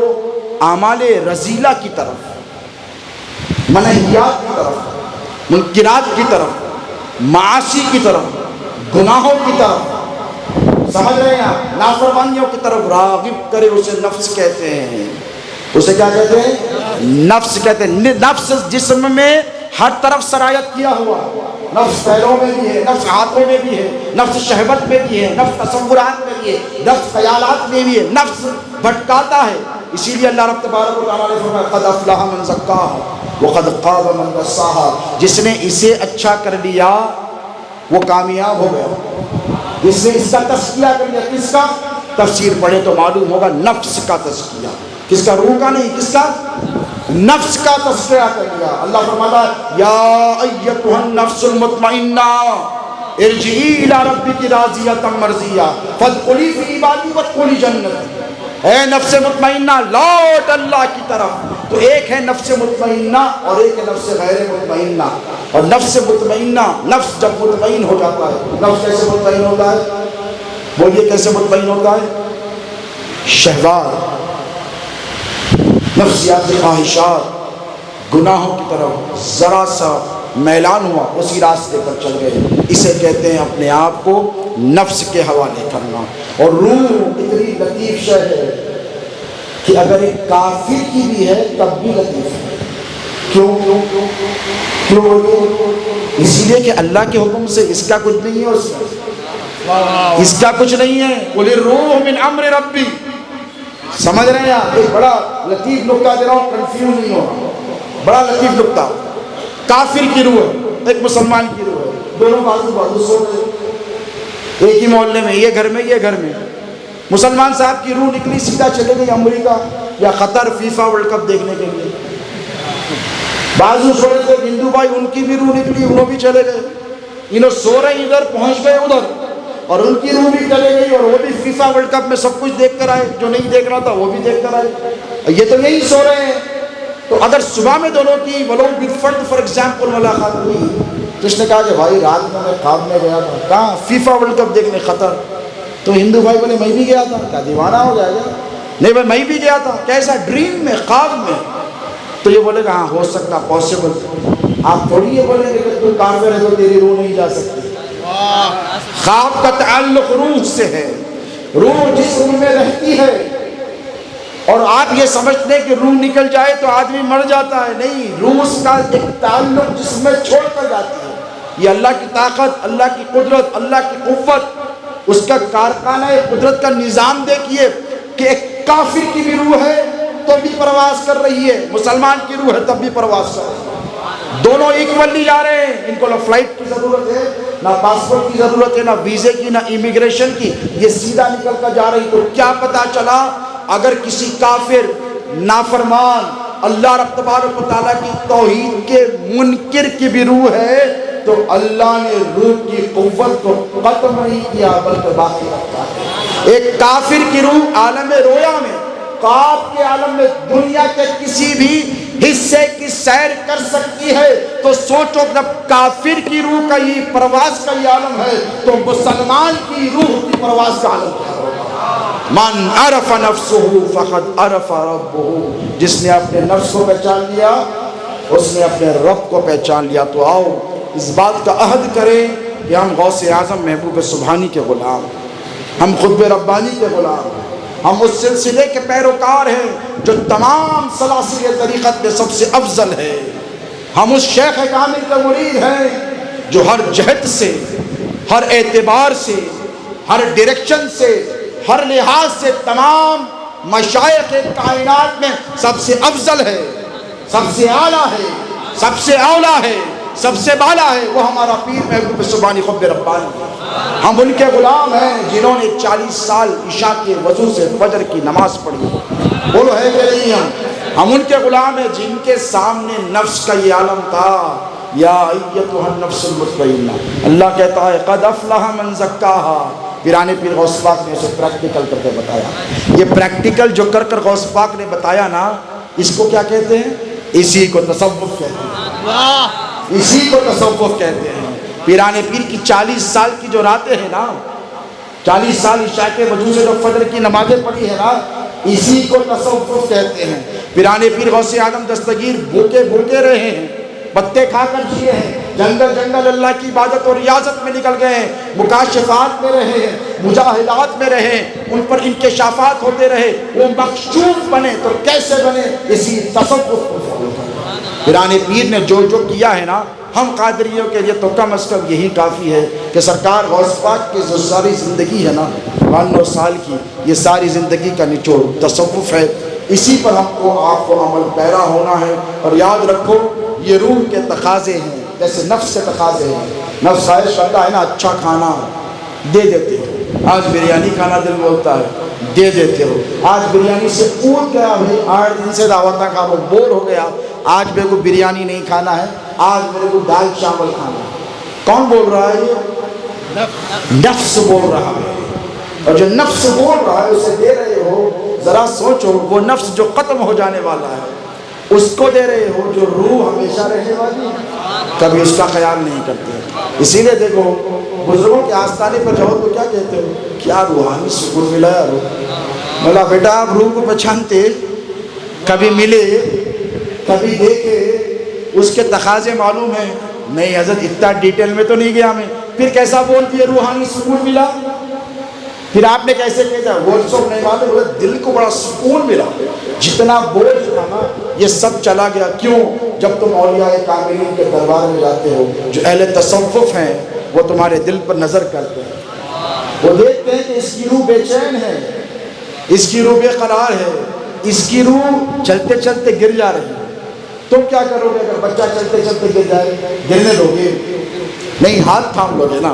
اعمال رذیلہ کی طرف، منہیات کی طرف، منکرات کی طرف، معاصی کی طرف، گناہوں کی طرف، سمجھ رہے ہیں آپ، نافرمانیوں کی طرف راغب کرے، اسے نفس کہتے ہیں۔ اسے کیا کہتے ہیں؟ نفس کہتے ہیں. نفس جسم میں ہر طرف سرایت کیا ہوا، نفس پیروں میں بھی ہے، نفس ہاتھوں میں بھی ہے، نفس شہوت میں بھی ہے، نفس تصورات میں بھی ہے، نفس خیالات میں بھی ہے، نفس بھٹکاتا ہے. اسی لیے اللہ رب تبارک و تعالیٰ نے فرمایا قد افلح من زکاہا وقد خاب من دساہا. جس نے اسے اچھا کر لیا وہ کامیاب ہو گیا. جس نے اس کا تزکیہ کر لیا. کس کا؟ تفسیر پڑھے تو معلوم ہوگا نفس کا تزکیہ. کس کا؟ روح کا نہیں. کس کا؟ نفس کا تزکیہ کر لیا. اللہ فرماتا ہے یا ایتھا النفس المطمئنہ ارجعی الی ربک راضیۃ مرضیہ فادخلی فی عبادی وادخلی جنتی. اے نفس مطمئنہ لوٹ اللہ کی طرف. تو ایک ہے نفس مطمئنہ اور ایک ہے نفس غیر مطمئنہ. اور نفس مطمئنہ، نفس جب مطمئن ہو جاتا ہے، نفس کیسے مطمئن ہوتا ہے؟ بولیے کیسے مطمئن ہوتا ہے؟ شہوات، نفسیاتی خواہشات، گناہوں کی طرف ذرا سا میلان ہوا، اسی راستے پر چل گئے. اسے کہتے ہیں اپنے آپ کو نفس کے حوالے کرنا. اور روح اتنی لطیف شے ہے کہ اگر ایک کافر کی بھی ہے تب بھی لطیف ہے. کیوں؟ اسی لیے کہ اللہ کے حکم سے اس کا کچھ نہیں ہے، اس کا کچھ نہیں ہے. قل الروح من امر ربی. سمجھ رہے ہیں آپ؟ ایک بڑا لطیف نقطہ دے رہا ہوں، کنفیوز نہیں ہونا. بڑا لطیف نقطہ. کافر کی روح ہے، ایک مسلمان کی روح ہے، دونوں بازو سو رہے، ایک ہی محلے میں، یہ گھر میں یہ گھر میں. مسلمان صاحب کی روح نکلی، سیدھا چلے گئی امریکہ یا قطر فیفا ورلڈ کپ دیکھنے کے لیے. بازو سو رہے تھے ہندو بھائی، ان کی بھی روح نکلی، انہوں بھی چلے گئے. انہوں سو رہے ادھر، پہنچ گئے ادھر، اور ان کی روح بھی چلے گئی اور وہ بھی فیفا ورلڈ کپ میں سب کچھ دیکھ کر آئے. جو نہیں دیکھ رہا تھا وہ بھی دیکھ کر آئے. یہ تو یہی سو رہے ہیں. تو اگر صبح میں دونوں کی ولو بالفرد فار ایگزامپل ملاقات ہوئی تو اس نے کہا کہ بھائی رات میں خواب میں گیا تھا. کہاں؟ فیفا ورلڈ کپ دیکھنے قطر. تو ہندو بھائی بولے میں بھی گیا تھا. کیا دیوانہ ہو جائے گا؟ نہیں بھائی میں بھی گیا تھا. کیسا؟ ڈریم میں، خواب میں. تو یہ بولے گا ہاں ہو سکتا، پاسبل. آپ تھوڑی یہ بولیں گے کہ تو کافر ہے تو تیری روح نہیں جا سکتی. خواب کا تعلق روح سے ہے. روح جسم میں رہتی ہے، اور آپ یہ سمجھتے ہیں کہ روح نکل جائے تو آدمی مر جاتا ہے. نہیں، روح اس کا ایک تعلق جسم میں چھوڑ کر جاتی ہے. یہ اللہ کی طاقت، اللہ کی قدرت، اللہ کی قوت، اس کا کارخانہ قدرت کا نظام دیکھیے کہ ایک کافر کی بھی روح ہے تو بھی پرواز کر رہی ہے، مسلمان کی روح ہے تب بھی پرواز کر رہی ہے. دونوں ایکولی جا رہے ہیں. ان کو نہ فلائٹ کی ضرورت ہے، نہ پاسپورٹ کی ضرورت ہے، نہ ویزے کی، نہ امیگریشن کی. یہ سیدھا نکل کر جا رہی. تو کیا پتا چلا اگر کسی کافر، نافرمان، اللہ رب تبارک و تعالیٰ کی توحید کے منکر کی بھی روح ہے تو اللہ نے روح کی قوت کو ختم نہیں کیا بلکہ باقی رکھا ہے. ایک کافر کی روح عالم رویا میں، خواب کے عالم میں دنیا کے کسی بھی حصے کی سیر کر سکتی ہے. تو سوچو جب کافر کی روح کا یہ پرواز کا یہ عالم ہے تو مسلمان کی روح کی پرواز کا عالم ہے. من عرف نفسه فقد عرف ربه. جس نے اپنے نفس کو پہچان لیا اس نے اپنے رب کو پہچان لیا. تو آؤ اس بات کا عہد کریں کہ ہم غوث اعظم محبوب سبحانی کے غلام، ہم خطب ربانی کے غلام، ہم اس سلسلے کے پیروکار ہیں جو تمام سلاسل طریقت میں سب سے افضل ہے. ہم اس شیخ کامل کے مرید ہیں جو ہر جہت سے، ہر اعتبار سے، ہر ڈائریکشن سے، ہر لحاظ سے تمام مشائخ کائنات میں سب سے افضل ہے، سب سے اعلیٰ ہے، سب سے اولیٰ ہے، سب سے بالا ہے. وہ ہمارا پیر محبوب سبحانی خطب ربانی. ہم ان کے غلام ہیں جنہوں نے 40 سال عشاء کے وضو سے فجر کی نماز پڑھی. بولو ہے کہ نہیں؟ ہم ان کے غلام ہیں جن کے سامنے نفس کا یہ عالم تھا. یا ایتھا النفس المطمئنہ. اللہ کہتا ہے قد افلح من زکاہا. پیرانے پیر غوث پاک نے اسے پریکٹیکل کر کے بتایا. یہ پریکٹیکل جو کر کر غوث پاک نے بتایا نا، اس کو کیا کہتے ہیں؟ اسی کو تصوف کہتے ہیں. اسی کو تصوف کہتے ہیں. پیرانے پیر کی 40 سال کی جو راتیں ہیں نا، 40 سال عشاء کے وضو سے جو فجر کی نمازیں پڑھی ہے نا، اسی کو تصوف کہتے ہیں. پیرانے پیر غوث اعظم دستگیر بھوکے رہے ہیں، پتے کھا کر جیے ہیں، جنگل جنگل اللہ کی عبادت اور ریاضت میں نکل گئے ہیں، مکاشفات میں رہے ہیں، مجاہدات میں رہیں، ان پر انکشافات ہوتے رہے، وہ مکشوف بنے تو کیسے بنے؟ اسی تصوف کو فالو کریں۔ پیران پیر نے جو جو کیا ہے نا، ہم قادریوں کے لیے تو کم از کم یہی کافی ہے کہ سرکار غوث پاک کی جو ساری زندگی ہے نا 92 سال کی، یہ ساری زندگی کا نچوڑ تصوف ہے، اسی پر ہم کو آپ کو عمل پیرا ہونا ہے۔ اور یاد رکھو یہ روح کے تقاضے ہیں، جیسے نفس کے تقاضے ہیں، نفس خواہش کرتا ہے نا اچھا کھانا، دے دیتے ہو، آج بریانی کھانا دل بولتا ہے، دے دیتے ہو، آج بریانی سے اوٹ گیا بھائی، 8 دن سے دعوتاں کھا رہا ہوں، بور ہو گیا، آج میرے کو بریانی نہیں کھانا ہے، آج میرے کو دال چاول کھانا ہے۔ کون بول رہا ہے یہ؟ نفس بول رہا ہے۔ اور جو نفس بول رہا ہے اسے دے رہے ہو، ذرا سوچو، وہ نفس جو ختم ہو جانے والا ہے اس کو دے رہے ہو، جو روح ہمیشہ رہنے والی کبھی اس کا خیال نہیں کرتے۔ اسی لیے دیکھو بزرگوں کے آستانے پر جاؤ تو کیا کہتے ہو؟ کیا روحانی سکون ملا ہے روح؟ بولا بیٹا آپ روح کو پہچانتے، کبھی ملے کبھی دیکھے، اس کے تقاضے معلوم ہیں؟ نہیں حضرت اتنا ڈیٹیل میں تو نہیں گیا میں۔ پھر کیسا بولتی ہے روحانی سکون ملا؟ پھر آپ نے کیسے کہا؟ وہ سب نہیں معلوم، بولے دل کو بڑا سکون ملا، جتنا بوجھ تھا نا یہ سب چلا گیا۔ کیوں؟ جب تم اولیاء کاملین کے دربار میں جاتے ہو، جو اہل تصوف ہیں وہ تمہارے دل پر نظر کرتے ہیں، وہ دیکھتے ہیں کہ اس کی روح بے چین ہے، اس کی روح بے قرار ہے، اس کی روح چلتے چلتے گر جا رہی ہے۔ تم کیا کرو گے اگر بچہ چلتے چلتے گر جائے؟ گرنے دو گے؟ نہیں، ہاتھ تھام لو گے نا۔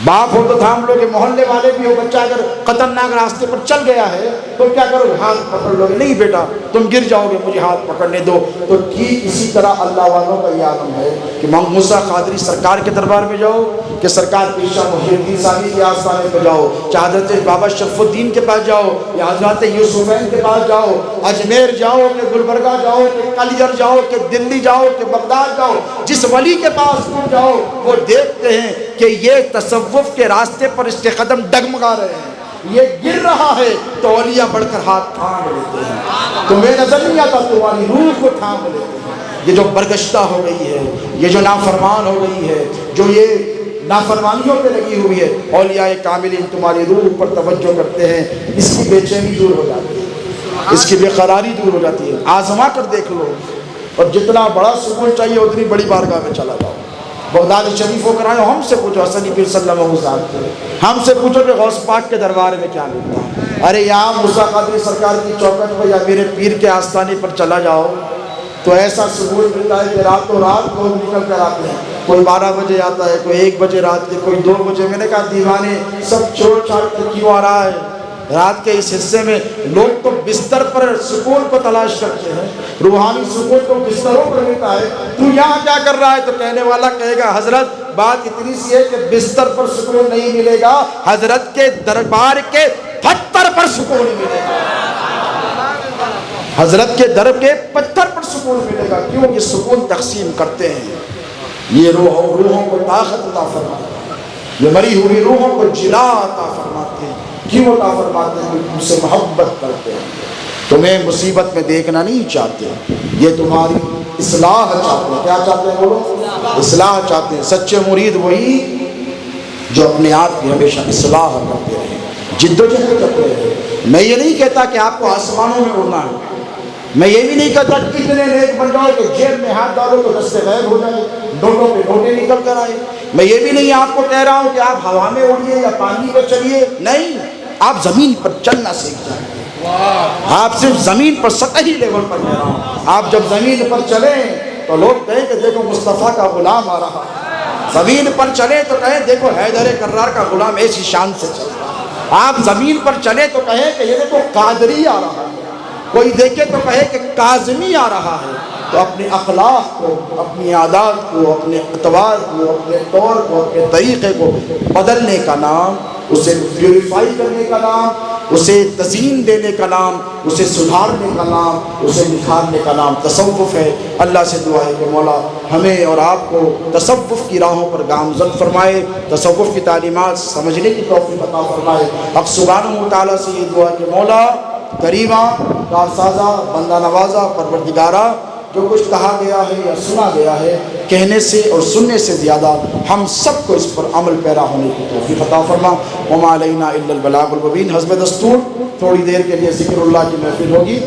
باپ ہو تو تھام لو گے، محلے والے بھی ہو، بچہ اگر خطرناک راستے پر چل گیا ہے تو کیا کرو گے؟ ہاتھ پکڑ لو گے؟ نہیں بیٹا تم گر جاؤ گے، مجھے ہاتھ پکڑنے دو۔ تو ٹھیک اسی طرح اللہ والوں کا یہ عالم ہے کہ امام موسیٰ قادری سرکار کے دربار میں جاؤ، کہ سرکار پیشہ محی الدین ثانی کے آستانے پہ جاؤ، چاہے حضرت بابا شرف الدین کے پاس جاؤ، یا حضرت یوسفین کے پاس جاؤ، اجمیر جاؤ کہ گلبرگہ جاؤ کہ کلیجر جاؤ کہ دلی جاؤ کہ بغداد جاؤ، جس ولی کے پاس تم جاؤ وہ دیکھتے ہیں کہ یہ تصوف کے راستے پر اس کے قدم ڈگمگا رہے ہیں، یہ گر رہا ہے تو اولیاء بڑھ کر ہاتھ تھام لیتے ہیں۔ تمہیں نظر نہیں آتا، تمہاری روح کو تھام لیتے ہیں۔ یہ جو برگشتہ ہو گئی ہے، یہ جو نافرمان ہو گئی ہے، جو یہ نافرمانیوں پہ لگی ہوئی ہے، اولیاء کاملین تمہاری روح پر توجہ کرتے ہیں، اس کی بے چینی دور ہو جاتی ہے، اس کی بے قراری دور ہو جاتی ہے۔ آزما کر دیکھ لو، اور جتنا بڑا سکون چاہیے اتنی بڑی بارگاہ میں چلا جاؤ۔ بغداد شریف ہو کر آئے، ہم سے پوچھو حسنی پیر صلی اللہ علیہ وسلم، ہم سے پوچھو کہ غوث پاک کے دربار میں کیا ملتا ہے۔ ارے یہاں موسیٰ قادری سرکار کی چوکٹ پر یا میرے پیر کے آستانے پر چلا جاؤ تو ایسا سکون ملتا ہے کہ راتوں رات لوگ نکل کر آتے ہیں، کوئی 12 بجے آتا ہے، کوئی 1 بجے رات کے، کوئی 2 بجے۔ میں نے کہا دیوانے سب چھوڑ چھاڑ کر کیوں آ رہا ہے؟ رات کے اس حصے میں لوگ تو بستر پر سکون کو تلاش کرتے ہیں، روحانی سکون تو بستروں پر ملتا ہے، تو یہاں کیا کر رہا ہے؟ تو کہنے والا کہے گا حضرت بات اتنی سی ہے کہ بستر پر سکون نہیں ملے گا، حضرت کے دربار کے پتھر پر سکون ملے گا، حضرت کے در کے پتھر پر سکون ملے گا۔ کیوں؟ یہ سکون تقسیم کرتے ہیں، یہ روحوں کو طاقت عطا فرماتے ہیں، یہ مری ہوئی روحوں کو جلا عطا فرماتے ہیں۔ کیوں عطا فرماتے ہیں؟ ان سے محبت کرتے ہیں، تمہیں مصیبت میں دیکھنا نہیں چاہتے، یہ تمہاری اصلاح چاہتے ہیں۔ کیا چاہتے ہیں؟ بولو، اصلاح چاہتے ہیں۔ سچے مرید وہی جو اپنے آپ کی ہمیشہ اصلاح کرتے رہیں، جد و جہد کرتے رہیں۔ میں یہ نہیں کہتا کہ آپ کو آسمانوں میں اڑنا ہے، میں یہ بھی نہیں کہتا کہ اتنے نیک بن جاؤ کہ جیب میں ہاتھ ڈالو تو دستے غائب ہو جائے، نوٹوں پہ نوٹیں نکل کر آئے۔ میں یہ بھی نہیں آپ کو کہہ رہا ہوں کہ آپ ہوا میں اڑیے یا پانی پر چلیے، نہیں، آپ زمین پر چلنا سیکھ جائیں۔ آپ صرف زمین پر سطحی لیول پر کہہ رہا ہوں، آپ جب زمین پر چلیں تو لوگ کہیں کہ دیکھو مصطفیٰ کا غلام آ رہا ہے، زمین پر چلیں تو کہیں دیکھو حیدر کرار کا غلام ایسی شان سے چل رہا ہے، آپ زمین پر چلیں تو کہیں کہ یہ دیکھو قادری آ رہا ہے، کوئی دیکھے تو کہے کہ کاظمی آ رہا ہے۔ تو اپنے اخلاق کو، اپنی عادات کو، اپنے اعتبار کو، اپنے طور کو، اپنے طریقے کو بدلنے کا نام، اسے پیوریفائی کرنے کا نام، اسے تزئین دینے کا نام، اسے سدھارنے کا نام، اسے نکھارنے کا نام تصوف ہے۔ اللہ سے دعا ہے کہ مولا ہمیں اور آپ کو تصوف کی راہوں پر گامزن فرمائے، تصوف کی تعلیمات سمجھنے کی توفیق عطا فرمائے۔ حق سبحانہ و تعالیٰ سے یہ دعا کہ مولا کریمہ، کارسازہ، بندہ نوازہ، پروردگارہ، جو کچھ کہا گیا ہے یا سنا گیا ہے، کہنے سے اور سننے سے زیادہ ہم سب کو اس پر عمل پیرا ہونے کی توفیق عطا فرما۔ وما علینا الا البلاغ المبین۔ حسب دستور تھوڑی دیر کے لیے ذکر اللہ کی محفل ہوگی۔